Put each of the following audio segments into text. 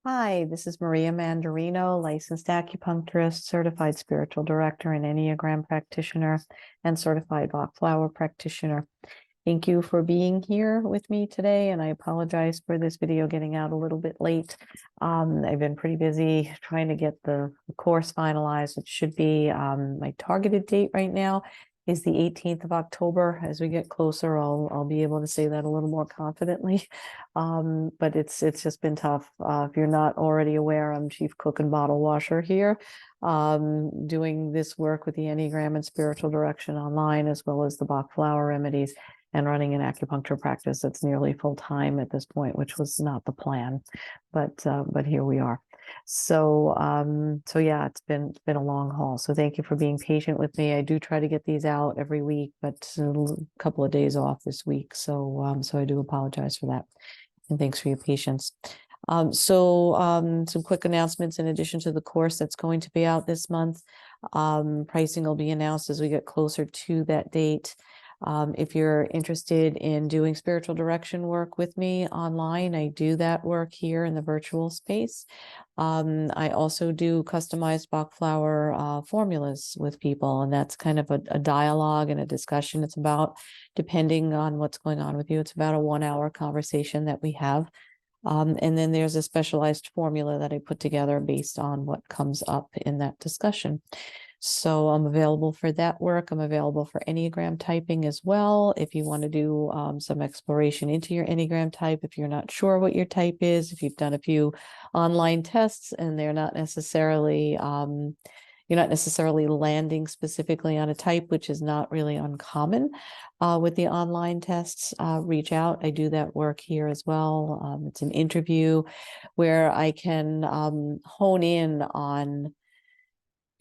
Hi, this is Maria Mandarino, licensed acupuncturist, certified spiritual director and Enneagram practitioner, and certified Bach Flower Practitioner. Thank you for being here with me today, and I apologize for this video getting out a little bit late. I've been pretty busy trying to get the course finalized. It should be my targeted date right now is the 18th of October. As we get closer, I'll be able to say that a little more confidently. But it's just been tough. If you're not already aware, I'm chief cook and bottle washer here, doing this work with the Enneagram and spiritual direction online, as well as the Bach Flower remedies, and running an acupuncture practice that's nearly full time at this point, which was not the plan, but here we are. So yeah, it's been a long haul. So thank you for being patient with me. I do try to get these out every week, but a couple of days off this week. So I do apologize for that. And thanks for your patience. Some quick announcements in addition to the course that's going to be out this month. Pricing will be announced as we get closer to that date. If you're interested in doing spiritual direction work with me online, I do that work here in the virtual space. I also do customized Bach Flower formulas with people, and that's kind of a dialogue and a discussion. It's about, depending on what's going on with you, it's about a 1-hour conversation that we have. And then there's a specialized formula that I put together based on what comes up in that discussion. So I'm available for that work. I'm available for Enneagram typing as well. If you want to do some exploration into your Enneagram type, if you're not sure what your type is, if you've done a few online tests and they're not necessarily, you're not necessarily landing specifically on a type, which is not really uncommon with the online tests, reach out. I do that work here as well. It's an interview where I can hone in on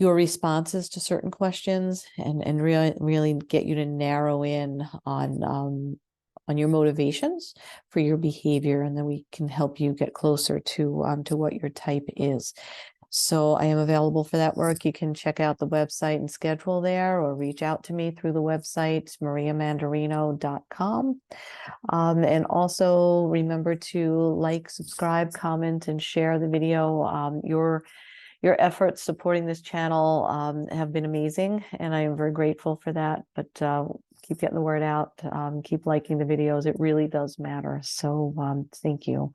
your responses to certain questions and really get you to narrow in on your motivations for your behavior, and then we can help you get closer to what your type is. So I am available for that work. You can check out the website and schedule there, or reach out to me through the website, mariamandarino.com. And also remember to like, subscribe, comment, and share the video. Your efforts supporting this channel have been amazing, and I am very grateful for that. But keep getting the word out, keep liking the videos. It really does matter. So thank you.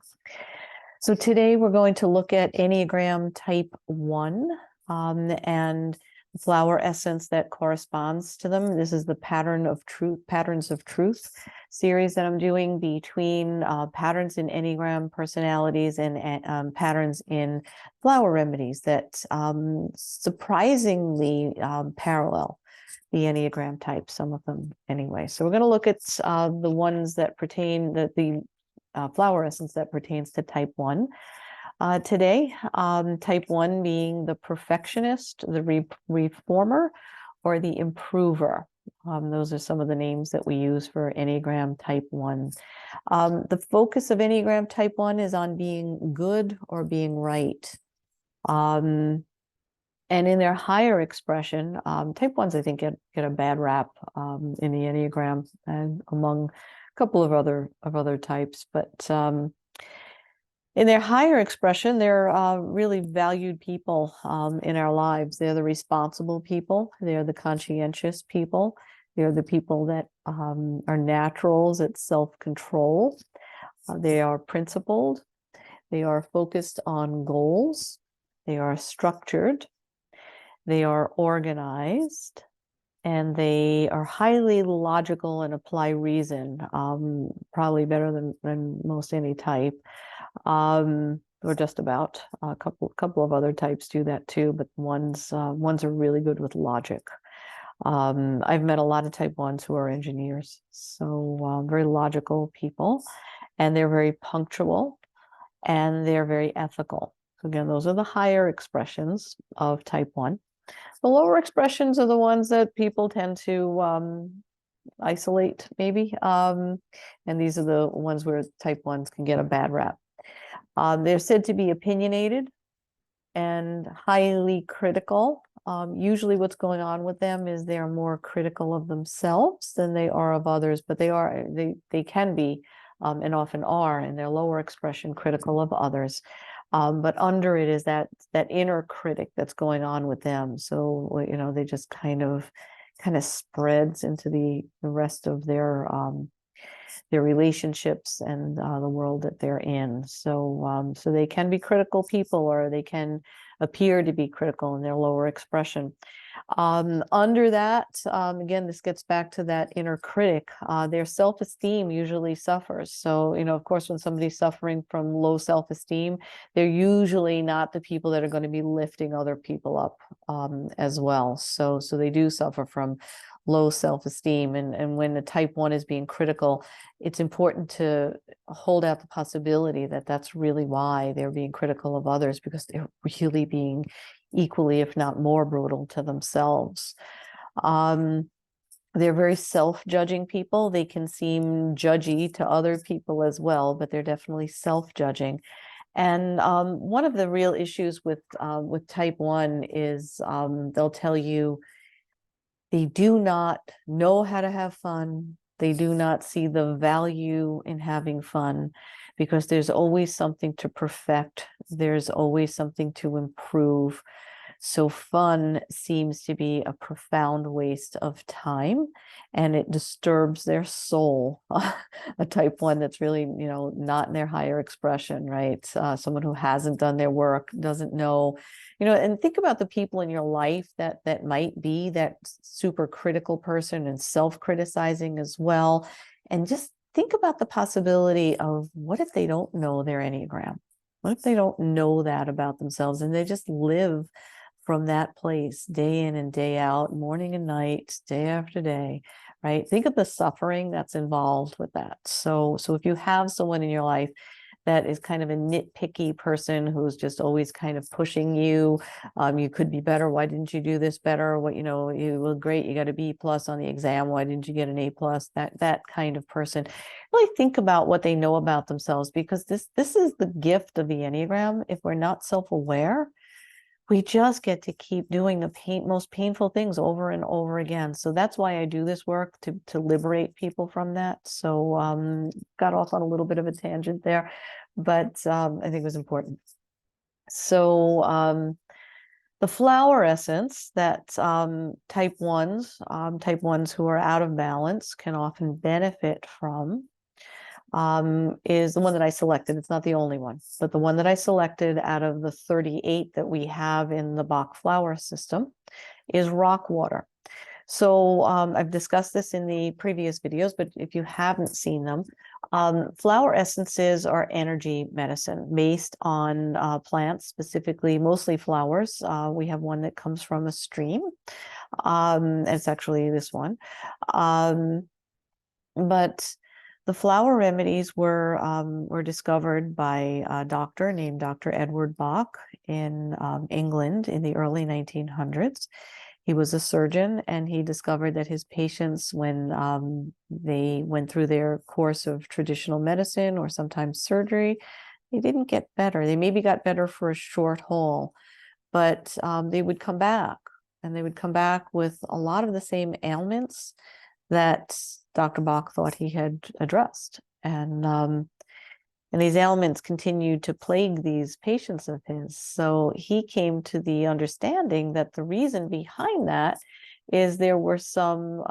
So today we're going to look at Enneagram Type 1 and the flower essence that corresponds to them. This is the Patterns of Truth series that I'm doing between patterns in Enneagram personalities and patterns in flower remedies that surprisingly parallel the Enneagram type, some of them anyway. So we're going to look at the ones that pertain, the flower essence that pertains to type 1 today. Type 1 being the perfectionist, the reformer, or the improver. Those are some of the names that we use for Enneagram Type 1. The focus of Enneagram Type 1 is on being good or being right. And in their higher expression, Type 1s, I think, get a bad rap in the Enneagram and among a couple of other types. But in their higher expression, they're really valued people in our lives. They're the responsible people. They're the conscientious people. They're the people that are naturals at self-control. They are principled. They are focused on goals. They are structured. They are organized. And they are highly logical and apply reason, probably better than most any type. Or just about. A couple of other types do that too, but ones are really good with logic. I've met a lot of type 1s who are engineers, so very logical people, and they're very punctual, and they're very ethical. So again, those are the higher expressions of type 1. The lower expressions are the ones that people tend to isolate, maybe, and these are the ones where type 1s can get a bad rap. They're said to be opinionated and highly critical. Usually what's going on with them is they're more critical of themselves than they are of others, but they can be and often are in their lower expression critical of others. But under it is that inner critic that's going on with them. So, you know, they just kind of spreads into the rest of their relationships and the world that they're in. So, so they can be critical people, or they can appear to be critical in their lower expression. Under that, again, this gets back to that inner critic. Their self-esteem usually suffers. So, you know, of course, when somebody's suffering from low self-esteem, they're usually not the people that are going to be lifting other people up as well. So they do suffer from low self-esteem. And when the type 1 is being critical, it's important to hold out the possibility that that's really why they're being critical of others, because they're really being equally, if not more, brutal to themselves. They're very self-judging people. They can seem judgy to other people as well, but they're definitely self-judging. And one of the real issues with type 1 is they'll tell you they do not know how to have fun. They do not see the value in having fun, because there's always something to perfect. There's always something to improve. So fun seems to be a profound waste of time, and it disturbs their soul. A type 1 that's really, you know, not in their higher expression, right? Someone who hasn't done their work, doesn't know, you know. And think about the people in your life that might be that super critical person and self-criticizing as well. And just think about the possibility of, what if they don't know their Enneagram? What if they don't know that about themselves, and they just live from that place day in and day out, morning and night, day after day, right? Think of the suffering that's involved with that. So if you have someone in your life that is kind of a nitpicky person who's just always kind of pushing you, you could be better. Why didn't you do this better? What, you know, you look great. You got a B+ on the exam. Why didn't you get an A+? That kind of person. Really think about what they know about themselves, because this is the gift of the Enneagram. If we're not self-aware, we just get to keep doing the most painful things over and over again. So that's why I do this work, to liberate people from that. So got off on a little bit of a tangent there, but I think it was important. So the flower essence that type 1s who are out of balance can often benefit from is the one that I selected. It's not the only one, but the one that I selected out of the 38 that we have in the Bach Flower system is rock water. So I've discussed this in the previous videos, but if you haven't seen them, flower essences are energy medicine based on plants, specifically mostly flowers. We have one that comes from a stream. It's actually this one. But the flower remedies were discovered by a doctor named Dr. Edward Bach in England in the early 1900s. He was a surgeon, and he discovered that his patients, when they went through their course of traditional medicine or sometimes surgery, they didn't get better. They maybe got better for a short haul, but they would come back, and they would come back with a lot of the same ailments that Dr. Bach thought he had addressed. And these ailments continued to plague these patients of his. So he came to the understanding that the reason behind that is there were some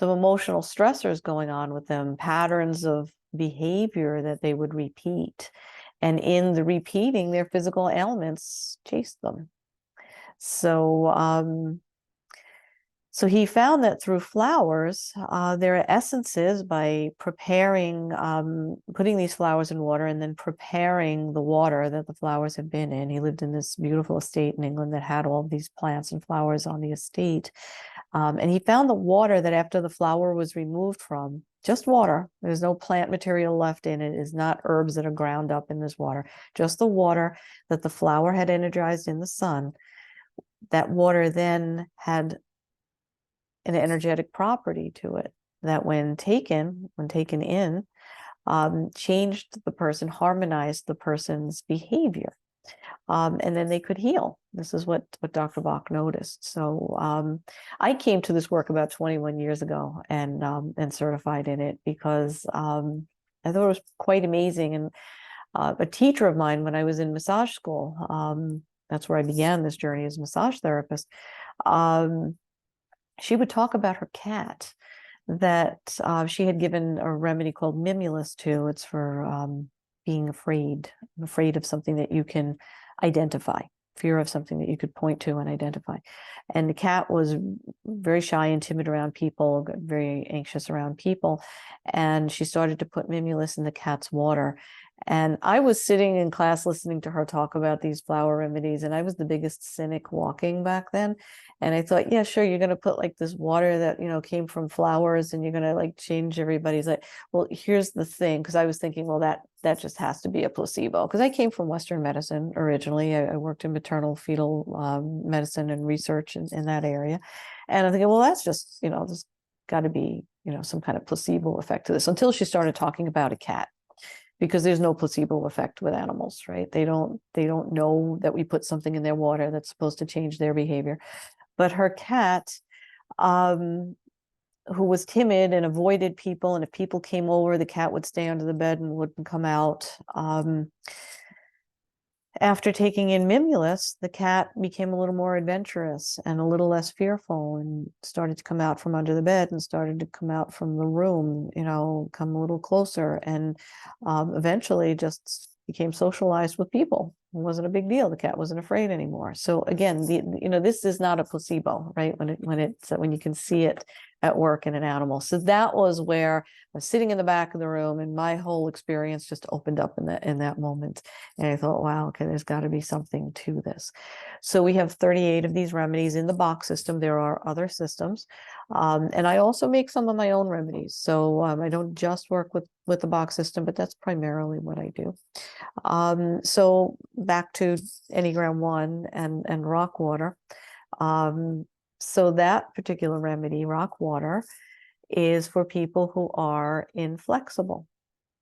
emotional stressors going on with them, patterns of behavior that they would repeat. And in the repeating, their physical ailments chased them. So he found that through flowers, there are essences, by preparing, putting these flowers in water and then preparing the water that the flowers have been in. He lived in this beautiful estate in England that had all of these plants and flowers on the estate. And he found the water that after the flower was removed from, just water, there's no plant material left in it, is not herbs that are ground up in this water, just the water that the flower had energized in the sun. That water then had an energetic property to it that when taken in, changed the person, harmonized the person's behavior. And then they could heal. This is what Dr. Bach noticed. So I came to this work about 21 years ago and certified in it because I thought it was quite amazing. And a teacher of mine, when I was in massage school, that's where I began this journey as a massage therapist. She would talk about her cat that she had given a remedy called mimulus to. It's for being afraid of something that you can identify, fear of something that you could point to and identify. And the cat was very shy and timid around people, very anxious around people. And she started to put mimulus in the cat's water. And I was sitting in class listening to her talk about these flower remedies, and I was the biggest cynic walking back then. And I thought, yeah, sure, you're going to put like this water that, came from flowers, and you're going to like change everybody's like, well, here's the thing. Cause I was thinking, well, that just has to be a placebo. Cause I came from Western medicine originally. I worked in maternal fetal medicine and research in that area. And I'm thinking, well, that's just, there's got to be, some kind of placebo effect to this, until she started talking about a cat. Because there's no placebo effect with animals, right? They don't know that we put something in their water that's supposed to change their behavior. But her cat, who was timid and avoided people, and if people came over, the cat would stay under the bed and wouldn't come out. After taking in mimulus, the cat became a little more adventurous and a little less fearful, and started to come out from under the bed and started to come out from the room, come a little closer, and eventually just became socialized with people. It wasn't a big deal. The cat wasn't afraid anymore. So again, this is not a placebo, right? When you can see it at work in an animal. So that was where I was sitting in the back of the room, and my whole experience just opened up in that moment. And I thought, wow, okay, there's got to be something to this. So we have 38 of these remedies in the Bach system. There are other systems. And I also make some of my own remedies. So I don't just work with the Bach system, but that's primarily what I do. So back to Enneagram 1 and rock water. So that particular remedy, rock water, is for people who are inflexible.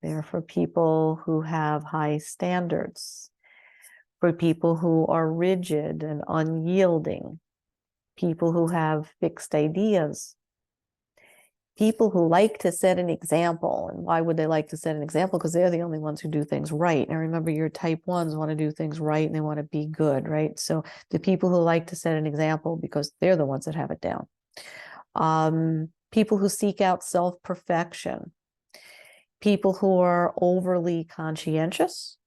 They're for people who have high standards, for people who are rigid and unyielding, people who have fixed ideas, people who like to set an example. And why would they like to set an example? Because they're the only ones who do things right. And remember, your type 1s want to do things right, and they want to be good, right? So the people who like to set an example, because they're the ones that have it down. People who seek out self-perfection, people who are overly conscientious,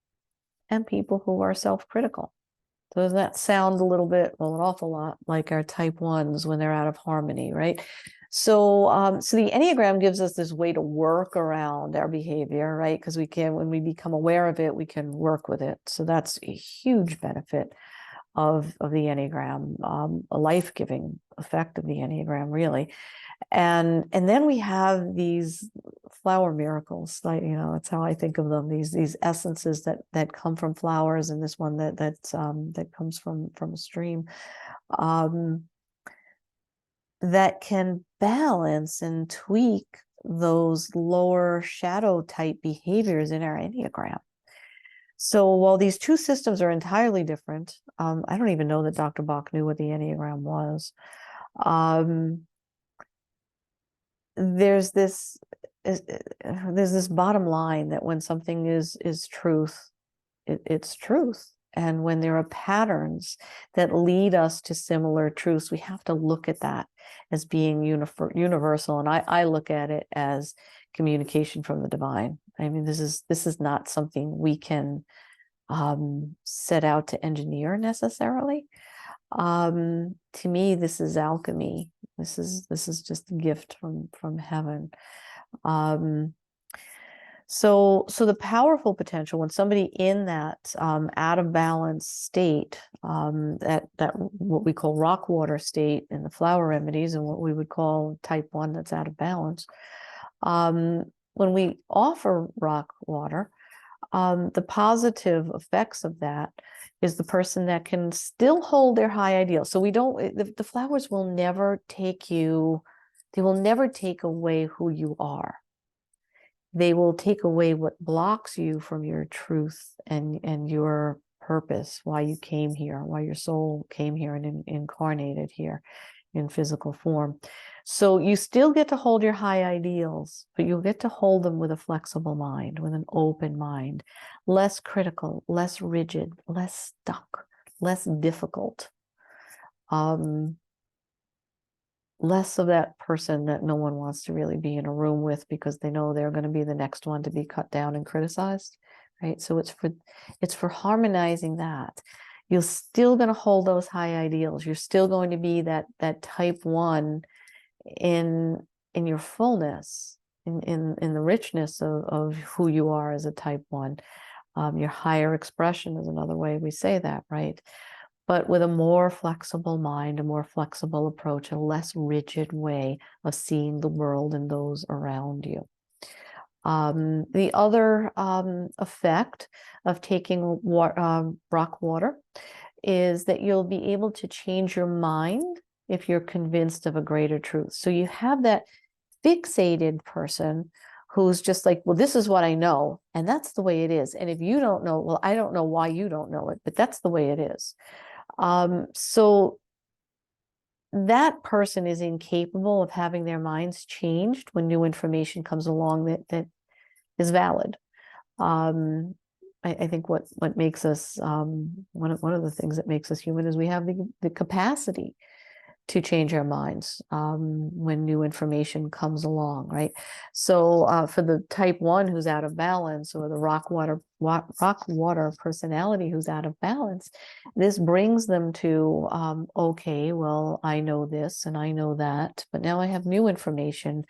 and people who are self-critical. Does that sound a little bit, well, an awful lot like our type 1s when they're out of harmony, right? So, so the Enneagram gives us this way to work around our behavior, right? Because when we become aware of it, we can work with it. So that's a huge benefit of the Enneagram, a life-giving effect of the Enneagram, really. And then we have these flower miracles, like, that's how I think of them, these essences that come from flowers, and this one that comes from a stream, that can balance and tweak those lower shadow type behaviors in our Enneagram. So while these two systems are entirely different, I don't even know that Dr. Bach knew what the Enneagram was. There's this bottom line that when something is truth, it's truth. And when there are patterns that lead us to similar truths, we have to look at that as being universal. And I look at it as communication from the divine. I mean, this is not something we can set out to engineer necessarily. To me, this is alchemy. This is just a gift from heaven. So the powerful potential when somebody in that out of balance state, that what we call rock water state in the flower remedies, and what we would call type 1 that's out of balance, when we offer rock water, the positive effects of that is the person that can still hold their high ideals. So the flowers will never take you, they will never take away who you are. They will take away what blocks you from your truth and your purpose, why you came here, why your soul came here and incarnated here in physical form. So you still get to hold your high ideals, but you'll get to hold them with a flexible mind, with an open mind, less critical, less rigid, less stuck, less difficult. Less of that person that no one wants to really be in a room with because they know they're going to be the next one to be cut down and criticized, right? So it's for harmonizing that. You're still going to hold those high ideals. You're still going to be that type 1 in your fullness, in the richness of who you are as a type 1. Your higher expression is another way we say that, right? But with a more flexible mind, a more flexible approach, a less rigid way of seeing the world and those around you. The other effect of taking rock water is that you'll be able to change your mind if you're convinced of a greater truth. So you have that fixated person who's just like, well, this is what I know, and that's the way it is. And if you don't know, well, I don't know why you don't know it, but that's the way it is. So that person is incapable of having their minds changed when new information comes along that is valid. I think what makes us one of the things that makes us human is we have the capacity to change our minds when new information comes along, right? So for the type 1 who's out of balance, or the rock water personality who's out of balance, this brings them to, okay, well, I know this and I know that, but now I have new information.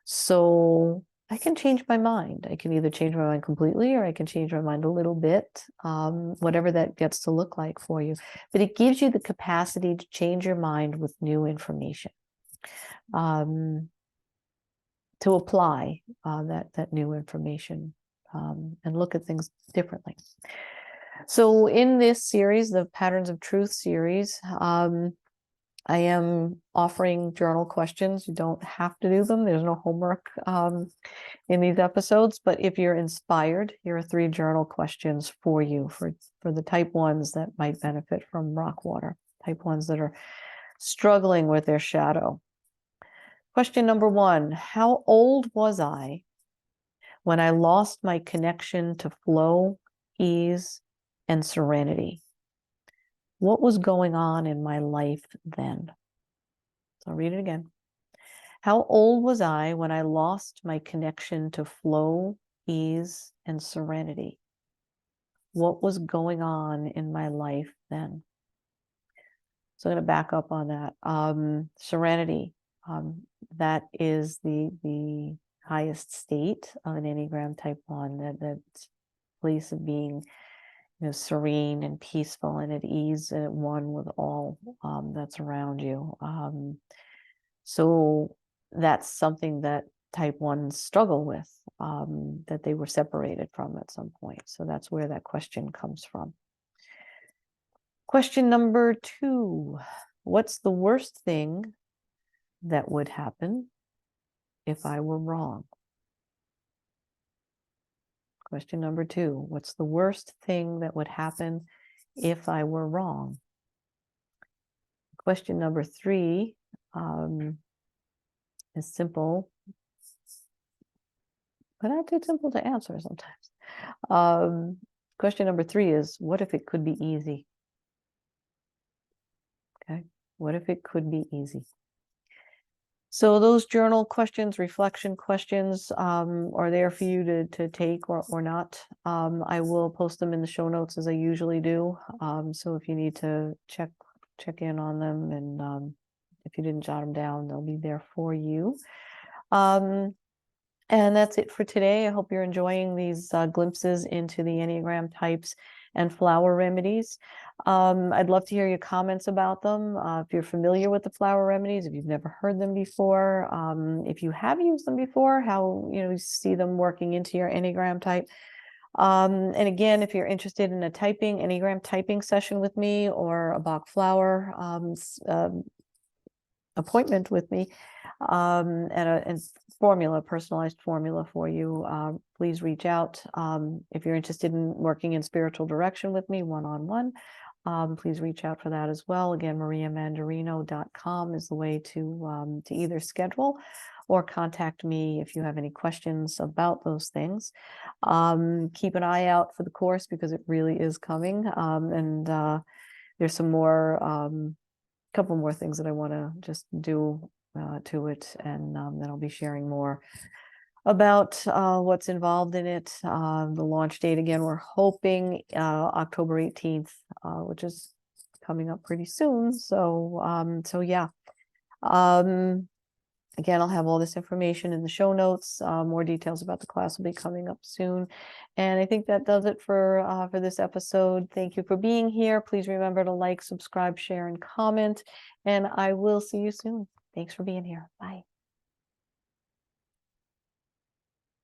So I can change my mind. I can either change my mind completely or I can change my mind a little bit, whatever that gets to look like for you. But it gives you the capacity to change your mind with new information, to apply that new information and look at things differently. So in this series, the Patterns of Truth series, I am offering journal questions. You don't have to do them. There's no homework in these episodes, but if you're inspired, here are 3 journal questions for you, for the type 1s that might benefit from rock water, type 1s that are struggling with their shadow. Question number 1, how old was I when I lost my connection to flow, ease, and serenity? What was going on in my life then? So I'll read it again. How old was I when I lost my connection to flow, ease, and serenity? What was going on in my life then? So I'm going to back up on that. Serenity, that is the highest state of an Enneagram Type 1, that place of being, serene and peaceful and at ease and at one with all that's around you. So that's something that type 1s struggle with, that they were separated from at some point. So that's where that question comes from. Question number 2, what's the worst thing that would happen if I were wrong? Question number 2, what's the worst thing that would happen if I were wrong? Question number 3 is simple, but not too simple to answer sometimes. Question number 3 is, what if it could be easy? Okay, what if it could be easy? So those journal questions, reflection questions, are there for you to take or not. I will post them in the show notes as I usually do. So if you need to check in on them, and if you didn't jot them down, they'll be there for you. And that's it for today. I hope you're enjoying these glimpses into the Enneagram types and flower remedies. I'd love to hear your comments about them. If you're familiar with the flower remedies, if you've never heard them before, if you have used them before, how you see them working into your Enneagram type. And again, if you're interested in a Enneagram typing session with me, or a Bach Flower appointment with me, and formula, personalized formula for you. Please reach out. If you're interested in working in spiritual direction with me one-on-one, please reach out for that as well. Again, mariamandarino.com is the way to either schedule or contact me if you have any questions about those things. Keep an eye out for the course because it really is coming. And there's some more, couple more things that I want to just do to it, and then I'll be sharing more about what's involved in it. The launch date, again, we're hoping October 18th, which is coming up pretty soon. So yeah. Again, I'll have all this information in the show notes. More details about the class will be coming up soon. And I think that does it for this episode. Thank you for being here. Please remember to like, subscribe, share, and comment. And I will see you soon. Thanks for being here. Bye.